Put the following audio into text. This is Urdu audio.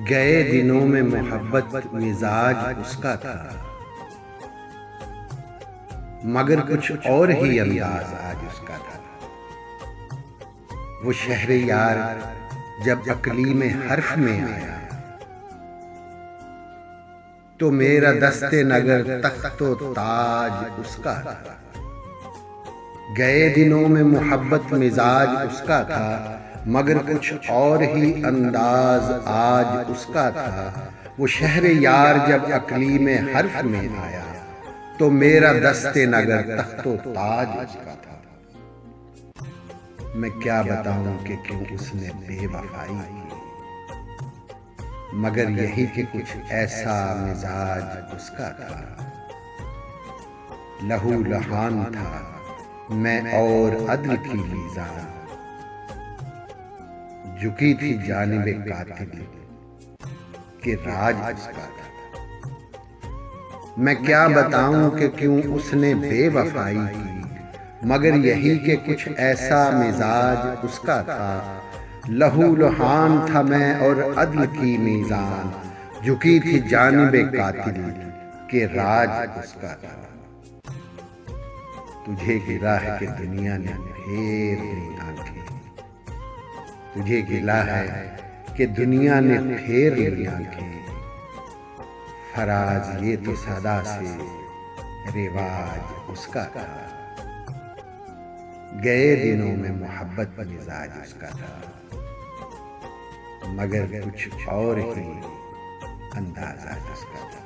گئے دنوں میں محبت مزاج اس کا تھا، مگر کچھ اور ہی انداز آج اس کا تھا۔ وہ شہر یار جب اقلیم حرف میں آیا تو میرا دست نگر تخت و تاج اس کا تھا۔ گئے دنوں میں محبت مزاج اس کا تھا، مگر کچھ اور ہی انداز آج اس کا تھا۔ وہ شہر یار جب اقلیم حرف میں آیا تو میرا دست نگر تخت و تاج اس کا تھا۔ میں کیا بتاؤں کہ کیوں اس نے بے وفائی کی، مگر یہی کہ کچھ ایسا مزاج اس کا تھا۔ لہو لہان تھا میں اور عدل کی میزان، جھکی تھی جانب قاتل کہ راج اس کا تھا۔ میں کیا بتاؤں کہ کیوں اس نے بے وفائی کی، مگر یہی کہ کچھ ایسا مزاج اس کا تھا۔ لہو لہان تھا میں اور عدل کی میزان، جھکی تھی جانب قاتل کہ راج اس کا تھا۔ تجھے گلا ہے کہ دنیا نے پھیر لی آنکھیں، تجھے گلا ہے کہ دنیا نے پھیر لی آنکھیں، فراز یہ تو صدا سے رواج اس کا تھا۔ گئے دنوں میں محبت مزاج اس کا تھا، مگر کچھ اور ہی انداز آج اس کا تھا۔